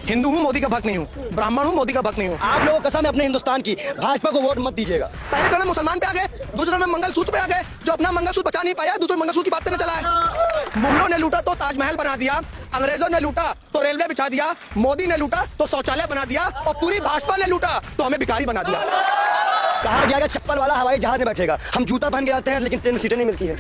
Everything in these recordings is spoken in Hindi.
हिंदू हूँ, मोदी का भक्त नहीं हूँ, ब्राह्मण हूँ, मोदी का भक्त नहीं हूँ। आप लोगों कसम है अपने हिंदुस्तान की, भाजपा को वोट मत दीजिएगा। पहले चरण में मुसलमान पे आ गए, दूसरे चरण में मंगलसूत्र पे आ गए। जो अपना मंगलसूत्र बचा नहीं पाया, दूसरे मंगलसूत्र की बात करने चला है। मुगलों ने लूटा तो ताजमहल बना दिया, अंग्रेजों ने लूटा तो रेलवे बिछा दिया, मोदी ने लूटा तो शौचालय बना दिया, और पूरी भाजपा ने लूटा तो हमें भिखारी बना दिया। कहा गया कि चप्पल वाला हवाई जहाज में बैठेगा, हम जूता पहन के आते हैं लेकिन ट्रेन सीटें नहीं मिलती है।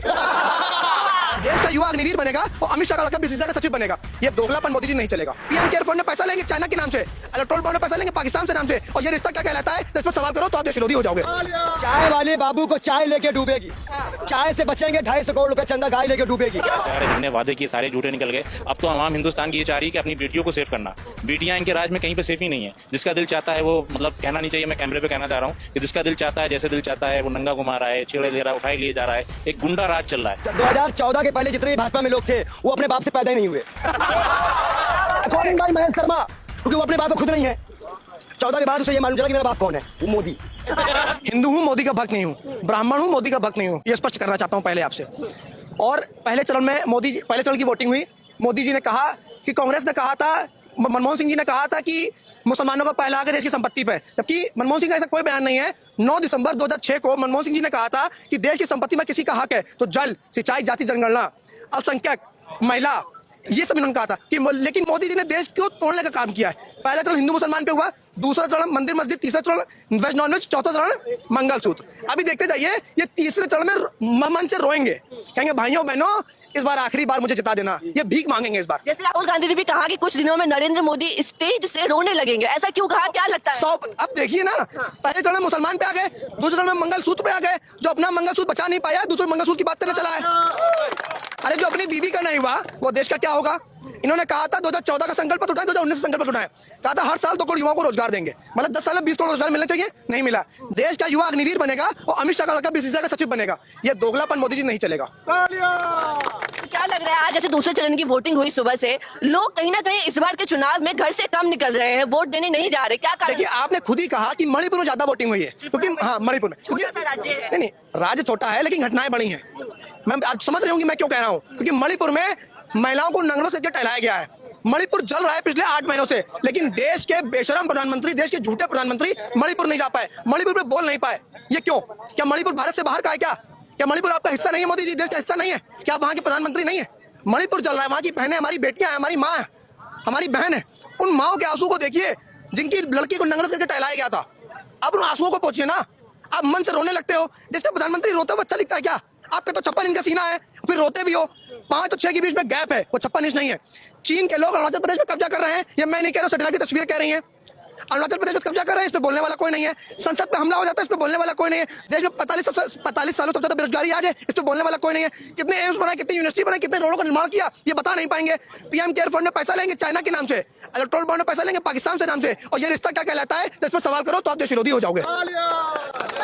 देश का युवा अग्निवीर बनेगा और अमित शाह का बीसीसीआई का सचिव बनेगा। ये दोगलापन मोदी जी नहीं चलेगा। पीएम केयर फंड में पैसा लेंगे चाइना के नाम से, इलेक्ट्रोल बॉन्ड में पैसा लेंगे पाकिस्तान से नाम से, और ये रिश्ता क्या कहलाता है? इस पर सवाल करो तो आप देश विरोधी हो जाओगे। चाय वाले बाबू को चाय लेके डूबेगी, चाय से बचेंगे 250 करोड़ रुपए चंदा गाय लेके डूबेगी। जितने वादे किए सारे झूठे निकल गए। अब तो आवाम हिंदुस्तान की ये चाह रही है कि अपनी बेटियों को सेव करना। बेटियां इनके राज में कहीं पे सेफ ही नहीं है। जिसका दिल चाहता है वो, मतलब कहना नहीं चाहिए, मैं कैमरे पे कहना चाह रहा हूँ कि जिसका दिल चाहता है, जैसे दिल चाहता है वो नंगा घुमा रहा है, छेड़े ले रहा है, उठाई लिए जा रहा है। एक गुंडा राज चल रहा है। 2014 के पहले जितने भी भाजपा में लोग थे वो अपने बाप से पैदा ही नहीं हुए। अकॉर्डिंग बाय महेश शर्मा, क्योंकि वो अपने बाप खुद नहीं है। 14 के बाद उसे ये मालूम चला कि मेरा बाप कौन है, वो मोदी। हिंदू हूँ, मोदी का भक्त नहीं हूँ, ब्राह्मण हूँ, मोदी का भक्त नहीं हूँ, ये स्पष्ट करना चाहता हूँ पहले आपसे। और पहले चरण में पहले चरण की वोटिंग हुई। मोदी जी ने कहा कि कांग्रेस ने कहा था, मनमोहन सिंह जी ने कहा था कि मुसलमानों का पहला हक देश की संपत्ति पे, जबकि मनमोहन सिंह का ऐसा कोई बयान नहीं है। 9 दिसंबर 2006 को मनमोहन सिंह जी ने कहा था कि देश की संपत्ति में किसी का हक है तो जल, सिंचाई, जाति जनगणना, अल्पसंख्यक, महिला, ये सब इन्होंने कहा था कि, लेकिन मोदी जी ने देश को तोड़ने का काम किया है। पहला चरण हिंदू मुसलमान पे हुआ, दूसरा चरण मंदिर मस्जिद, तीसरा चरण वेज नॉन वेज, चौथा चरण मंगलसूत्र। अभी देखते जाइए, ये तीसरे चरण में मन से रोएंगे, कहेंगे भाइयों बहनों इस बार आखिरी बार मुझे जिता देना। ये भीख मांगेंगे इस बार। जैसे राहुल गांधी ने भी कहा कि कुछ दिनों में नरेंद्र मोदी स्टेज से रोने लगेंगे, ऐसा क्यों कहा, क्या लगता है? अब देखिए ना, पहले चरण में मुसलमान पे आ गए, दूसरे चरण में मंगलसूत्र पे आ गए। जो अपना मंगलसूत्र बचा नहीं पाया, दूसरे मंगलसूत्र की बात करने चला है। अरे जो अपनी बीवी का नहीं हुआ वो देश का क्या होगा? इन्होंने कहा था 2014 का संकल्प उठाए, 2019 का संकल्प उठाए, कहा था हर साल 2 करोड़ युवाओं को रोजगार देंगे, मतलब 10 साल में 20 करोड़ रोजगार मिलना चाहिए, नहीं मिला। देश का युवा अग्निवीर बनेगा और अमित शाह का बीसीसीआई का सचिव बनेगा। ये दोगलापन मोदी जी नहीं चलेगा। तो क्या लग रहा है, आज जैसे दूसरे चरण की वोटिंग हुई सुबह से, लोग कहीं ना कहीं इस बार के चुनाव में घर से कम निकल रहे हैं, वोट देने नहीं जा रहे, क्या कारण? देखिए, आपने खुद ही कहा कि मणिपुर में ज्यादा वोटिंग हुई है, क्योंकि हाँ मणिपुर में, क्योंकि नहीं राज्य छोटा है लेकिन घटनाएं बड़ी हैं। मैं आप समझ रहे होंगे मैं क्यों कह रहा हूँ, क्योंकि मणिपुर में महिलाओं को नंगरों से टहलाया गया है। मणिपुर जल रहा है पिछले 8 महीनों से, लेकिन देश के बेशरम प्रधानमंत्री, देश के झूठे प्रधानमंत्री मणिपुर नहीं जा पाए, मणिपुर पे बोल नहीं पाए। ये क्यों? क्या मणिपुर भारत से बाहर का है? क्या मणिपुर आपका हिस्सा नहीं है? मोदी जी देश का हिस्सा नहीं है क्या? आप वहाँ के प्रधानमंत्री नहीं है? मणिपुर जल रहा है, वहाँ की बहनें हमारी बेटियां हैं, हमारी माँ है, हमारी बहन है। उन माओ के आंसू को देखिए जिनकी लड़की को नंगरस करके टहलाया गया था। अब उन आंसुओं को पहुंचिए ना। आप मन से रोने लगते हो। देश का प्रधानमंत्री रोता हुआ अच्छा लिखता है क्या? आपका तो 56 इंच का सीना है, फिर रोते भी हो। 5 और 6 के बीच में गैप है, वो 56 इंच नहीं है। चीन के लोग अरुणाचल प्रदेश में कब्जा कर रहे हैं, ये मैं नहीं कह रहा हूँ, सैटेलाइट की तस्वीरें कह रही हैं। अरुणाचल प्रदेश में कब्जा कर रहे हैं, इस पे बोलने वाला कोई नहीं है। संसद पे हमला हो जाता है, इस पे बोलने वाला कोई नहीं है। देश में 45 सालों से ज्यादा बेरोजगारी आज है, इस पे बोलने वाला कोई नहीं है। कितने एम्स बनाए, कितनी यूनिवर्सिटी बनाई, कितने रोडों का निर्माण किया, ये बता नहीं पाएंगे। पीएम केयर फंड में पैसा लेंगे चाइना के नाम से, इलेक्ट्रोल बॉन्ड में पैसा लेंगे पाकिस्तान से नाम से, और ये रिश्ता क्या कहलाता है? इस पर सवाल करो तो आप देश विरोधी हो जाओगे।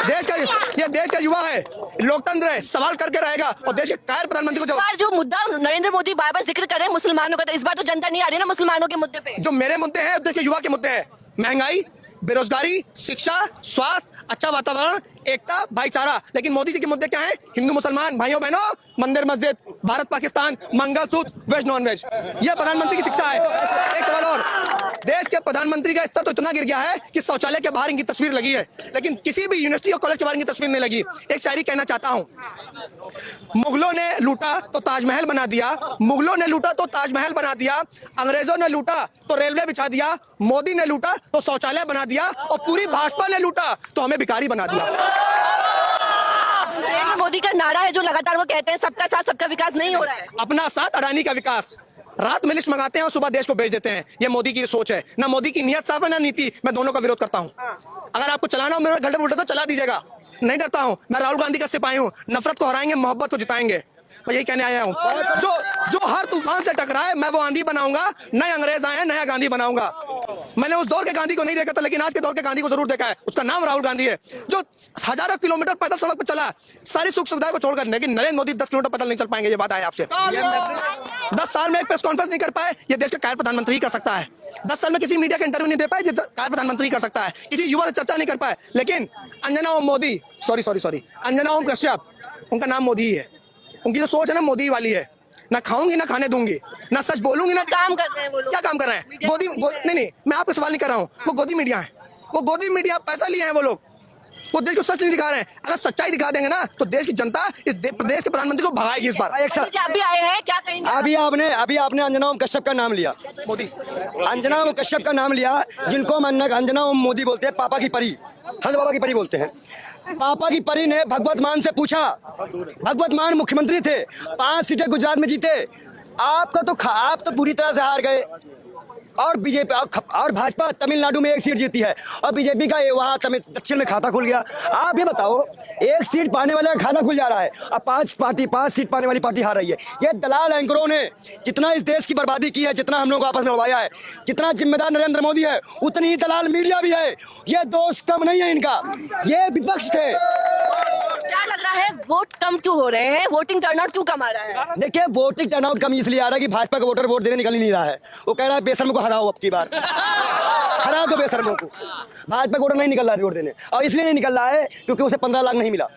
देश का युवा है, लोकतंत्र है, सवाल करके रहेगा, और देश के कायर प्रधानमंत्री को जो मुद्दा नरेंद्र मोदी बार बार जिक्र कर रहे हैं मुसलमानों का, तो इस बार तो जनता नहीं आ रही ना मुसलमानों के मुद्दे पे। जो मेरे मुद्दे हैं देश के युवा के मुद्दे हैं, महंगाई, बेरोजगारी, शिक्षा, स्वास्थ्य, अच्छा वातावरण, एकता, भाईचारा। लेकिन मोदी जी के मुद्दे क्या हैं? हिंदू मुसलमान, भाइयों बहनों, मंदिर मस्जिद, Bharat Pakistan, mangalsutra, veg non veg. यह प्रधानमंत्री की शिक्षा है। एक सवाल और, देश के प्रधानमंत्री का स्तर तो इतना गिर गया है कि शौचालय के बाहर इनकी तस्वीर लगी है, लेकिन किसी भी यूनिवर्सिटी और कॉलेज के बाहर इनकी तस्वीर नहीं लगी। एक शायरी कहना चाहता हूँ, मुगलों ने लूटा तो ताजमहल बना दिया, मुगलों ने लूटा तो ताजमहल बना दिया, अंग्रेजों ने लूटा तो रेलवे बिछा दिया, मोदी ने लूटा तो शौचालय बना दिया, और पूरी भाजपा ने लूटा तो हमें भिखारी बना दिया। नरेंद्र मोदी का नारा है जो लगातार वो कहते हैं सबका साथ सबका विकास नहीं हो रहा है। अपना साथ अडानी का विकास। रात में लिस्ट मंगाते हैं और सुबह देश को बेच देते हैं। ये मोदी की सोच है। ना मोदी की नियत साफ है, ना नीति। मैं दोनों का विरोध करता हूँ। अगर आपको चलाना हो मेरे गड्ढे उल्टे तो चला दीजिएगा, नहीं डरता हूँ। मैं राहुल गांधी का सिपाही हूँ। नफरत को हराएंगे, मोहब्बत को जिताएंगे। मैं यही कहने आया हूँ। जो हर तूफान से टकराए मैं वो आंधी बनाऊंगा। नए अंग्रेज आए, नया गांधी बनाऊंगा। मैंने उस दौर के गांधी को नहीं देखा था, लेकिन आज के दौर के गांधी को जरूर देखा है। उसका नाम राहुल गांधी है, जो हजारों किलोमीटर पैदल सड़क पर चला, सारी सुख सुविधाओं को छोड़कर। लेकिन नरेंद्र मोदी 10 किलोमीटर पैदल नहीं चल पाएंगे, ये बात है आपसे। 10 साल में एक प्रेस कॉन्फ्रेंस नहीं कर पाए, ये देश का कायर प्रधानमंत्री ही कर सकता है। 10 साल में किसी मीडिया का इंटरव्यू नहीं दे पाए, ये कायर प्रधानमंत्री कर सकता है। किसी युवा से चर्चा नहीं कर पाए, लेकिन अंजना ओम मोदी, सॉरी अंजना ओम कश्यप, उनका नाम मोदी ही है। उनकी जो सोच है ना मोदी वाली है। ना खाऊंगी ना खाने दूंगी, ना सच बोलूंगी ना। काम कर रहे हैं वो लोग। क्या काम कर रहे हैं? नहीं, मैं आपको सवाल नहीं कर रहा हूँ। वो गोदी मीडिया है, वो गोदी मीडिया, पैसा लिए हैं वो लोग। वो देश को सच नहीं दिखा रहे हैं। अगर सच्चाई दिखा देंगे ना तो देश की जनता इस प्रदेश के प्रधानमंत्री को भगाएगी इस बार। एक साथ आप भी आए हैं, क्या कहेंगे? अभी आपने अंजना ओम कश्यप का नाम लिया, मोदी, अंजना ओम कश्यप का नाम लिया, जिनको हम अंजना ओम मोदी बोलते हैं, पापा की परी, हम पापा की परी बोलते हैं। पापा की परी ने भगवत मान से पूछा, भगवत मान मुख्यमंत्री थे, 5 सीटें गुजरात में जीते, आप तो पूरी तरह से हार गए। और बीजेपी और भाजपा तमिलनाडु में 1 सीट जीती है, और बीजेपी का वहाँ दक्षिण में खाता खुल गया। आप ये बताओ, 1 सीट पाने वाले का खाता खुल जा रहा है, और 5 सीट पाने वाली पार्टी हार रही है। ये दलाल एंकरों ने जितना इस देश की बर्बादी की है, जितना हम लोग आपस में लड़वाया है, जितना जिम्मेदार नरेंद्र मोदी है, उतनी ही दलाल मीडिया भी है। ये दोस्त कम नहीं है इनका, ये विपक्ष थे। क्या लग रहा है, वोट कम क्यों हो रहे हैं? वोटिंग टर्नआउट क्यों कम आ रहा है? देखिए, वोटिंग टर्नआउट कम इसलिए आ रहा है कि भाजपा का वोटर वोट देने निकल ही नहीं रहा है। वो कह रहा है बेशर्म को हराओ, अब की बार हराओ तो बेशर्मों को। भाजपा का वोटर नहीं निकल रहा है वोट देने, और इसलिए नहीं निकल रहा है क्योंकि उसे 15 लाख नहीं मिला,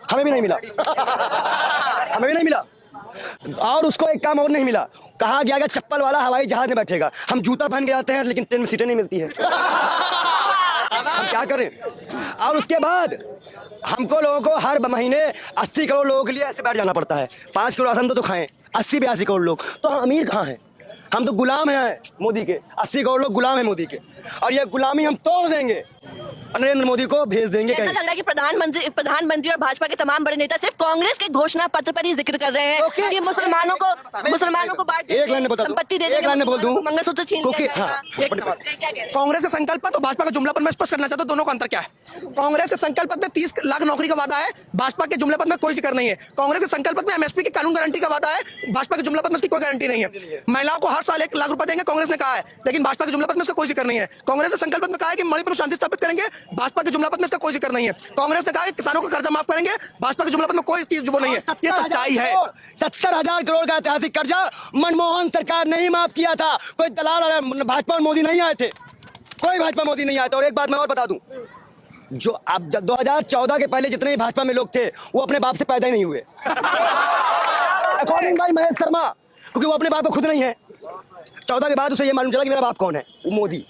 हमें भी नहीं मिला, हमें भी नहीं मिला। और उसको एक काम और नहीं मिला, कहा गया कि चप्पल वाला हवाई जहाज में बैठेगा। हम जूता पहन के जाते हैं लेकिन ट्रेन में सीटें नहीं मिलती है, हम क्या करें? और उसके बाद हमको लोगों को हर महीने 80 करोड़ लोगों के लिए ऐसे बैठ जाना पड़ता है। 5 करोड़ राशन तो खाएं, 80-82 करोड़ लोग, तो हम अमीर कहाँ हैं? हम तो गुलाम हैं मोदी के, 80 करोड़ लोग गुलाम हैं मोदी के, और ये गुलामी हम तोड़ देंगे, नरेंद्र मोदी को भेज देंगे ऐसा कहीं। लग रहा है कि प्रधानमंत्री और भाजपा के तमाम बड़े नेता सिर्फ कांग्रेस के घोषणा पत्र पर ही जिक्र कर रहे हैं कि मुसलमानों को बांट एक लाइन में बता दूं, संपत्ति दे एक देंगे, लाइन में बोल दूं, मंगलसूत्र छीन क्योंकि लिया हाँ, जाएगा। क्या कह रहे हैं? कांग्रेस का संकल्प तो भाजपा का जुमला पर मैं स्पष्ट करना चाहता हूं, दोनों का अंतर क्या है। कांग्रेस के संकल्प में 30 लाख नौकरी का वादा है, भाजपा के जुमले पद में कोई जिक्र नहीं है। कांग्रेस के संकल्प में एमएसपी की कानून गारंटी का वादा है, भाजपा के जुमले पद में उसकी कोई गारंटी नहीं है। महिलाओं को हर साल 1 लाख रुपए देंगे, कांग्रेस ने कहा है, लेकिन भाजपा के जुमले पद में उसका कोई जिक्र नहीं है। कांग्रेस के संकल्प में कहा है कि मणिपुर में शांति स्थापित करेंगे, भाजपा के जुमला पद में इसका कोई जिक्र नहीं है। कांग्रेस ने कहा है किसानों का कर्जा माफ करेंगे, भाजपा के जुमला पद में कोई इसकी वो नहीं है। ये सच्चाई है। 70,000 करोड़ का ऐतिहासिक कर्जा मनमोहन सरकार नहीं माफ किया था, कोई दलाल भाजपा और मोदी नहीं आए थे, कोई भाजपा मोदी नहीं आया था। और एक बात मैं और बता दूं, जो अब 2014 के पहले जितने भी भाजपा में लोग थे वो अपने बाप से पैदा ही नहीं हुए, अकॉर्डिंग बाय महेश शर्मा, क्योंकि वो अपने बाप को खुद नहीं है। 14 के बाद उसे ये मालूम चला कि मेरा बाप कौन है, वो मोदी।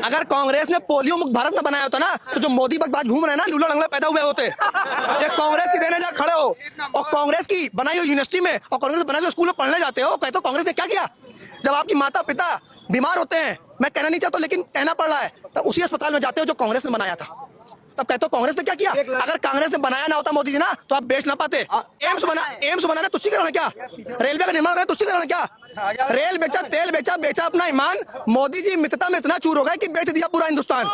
अगर कांग्रेस ने पोलियो मुक्त भारत न बनाया होता ना, तो जो मोदी बकवास घूम रहे हैं ना, लूला लंगड़ा पैदा हुए होते। ये कांग्रेस की देने जा खड़े हो, और कांग्रेस की बनाई हुई यूनिवर्सिटी में और कांग्रेस बनाए हुए स्कूल में पढ़ने जाते हो, कहते हो कांग्रेस ने क्या किया। जब आपकी माता पिता बीमार होते हैं, मैं कहना नहीं चाहता लेकिन कहना पड़ रहा है, तो उसी अस्पताल में जाते हो जो कांग्रेस ने बनाया था, तब कहते हो कांग्रेस ने क्या किया। अगर कांग्रेस ने बनाया ना होता मोदी जी ना, तो आप बेच ना पाते। एम्स बनाना तुष्टिकरण क्या, रेलवे का निर्माण करना तुष्टिकरण क्या, रेल बेचा, तेल बेचा, बेचा अपना ईमान। मोदी जी मित्रता में इतना चूर हो गए कि बेच दिया पूरा हिंदुस्तान।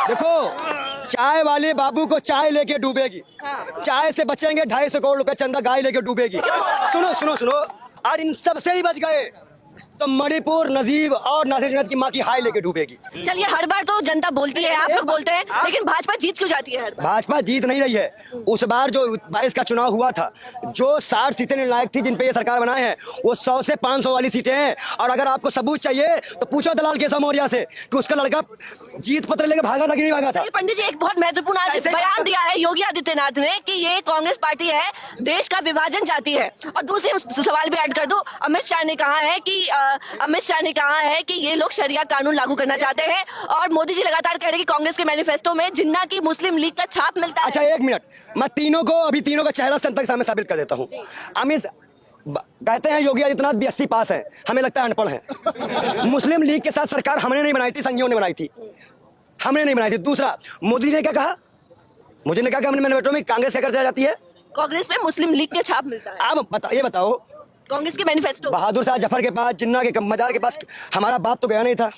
देखो, चाय वाले बाबू को चाय लेके डूबेगी, चाय से बचेंगे 250 करोड़ रुपए चंदा गाय लेके डूबेगी। सुनो सुनो सुनो, और इन सबसे ही बच गए तो मणिपुर, नजीब और नासिर जन्नत की माँ की हाय लेके डूबेगी। चलिए, हर बार तो जनता बोलती है, आप लोग बोलते हैं, लेकिन भाजपा जीत क्यों जाती है हर बार? भाजपा जीत नहीं रही है। उस बार जो 22 का चुनाव हुआ था, जो 60 सीटें निर्णायक थी जिन पे ये सरकार बनाए हैं, वो 100 से 500 वाली सीटें हैं। और अगर आपको सबूत चाहिए तो पूछो दलाल केशव मौर्य से कि उसका लड़का जीत पत्र लेकर भागा था कि नहीं भागा था। पंडित जी, एक बहुत महत्वपूर्ण आज बयान दिया है योगी आदित्यनाथ ने कि ये कांग्रेस पार्टी है, देश का विभाजन चाहती है। और दूसरे सवाल भी ऐड कर दो, अमित शाह ने कहा है कि ये लोग शरिया कानून लागू करना चाहते हैं, और मोदी जी लगातार कह रहे हैं कि कांग्रेस के मैनिफेस्टो में जिन्ना की मुस्लिम लीग का छाप मिलता है। अच्छा, 1 मिनट, मैं अभी तीनों का चेहरा संतक सामने साबित कर देता हूँ। अमित कहते हैं योगी आदित्यनाथ BSc पास है, हमें लगता है अनपढ़ है। मुस्लिम लीग के साथ सरकार हमने नहीं बनाई थी, संघियों ने बनाई थी, हमने नहीं बनाई थी। दूसरा, मोदी जी ने क्या कहा, मुझे ने कहा कि हमने मैनिफेस्टो में कांग्रेस क्या कर जाती है, कांग्रेस में मुस्लिम लीग के छाप मिलता है। आप ये बताओ, कांग्रेस के मैनिफेस्टो, बहादुर शाह जफर के पास, जिन्ना के मजार के पास हमारा बाप तो गया नहीं था,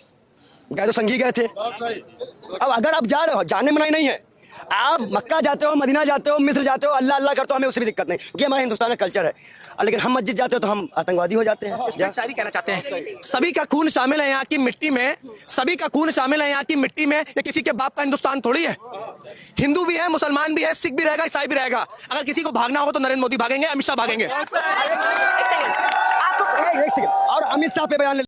गए तो संघी गए थे। अब अगर आप जा रहे हो, जाने मनाही नहीं है, आप मक्का जाते हो, मदीना जाते हो, मिस्र जाते हो, अल्लाह अल्लाह करते हो, हमें उससे भी दिक्कत नहीं, क्योंकि हमारे हिंदुस्तान का कल्चर है। लेकिन हम मस्जिद जाते हो तो हम आतंकवादी हो जाते हैं। शायरी कहना चाहते हैं, सभी का खून शामिल है यहाँ की मिट्टी में, सभी का खून शामिल है यहाँ की मिट्टी में। ये किसी के बाप का हिंदुस्तान थोड़ी है। हिंदू भी है, मुसलमान भी है, सिख भी रहेगा, ईसाई भी रहेगा। अगर किसी को भागना होगा तो नरेंद्र मोदी भागेंगे, अमित शाह भागेंगे। एक सेकंड, और अमित शाह पे बयान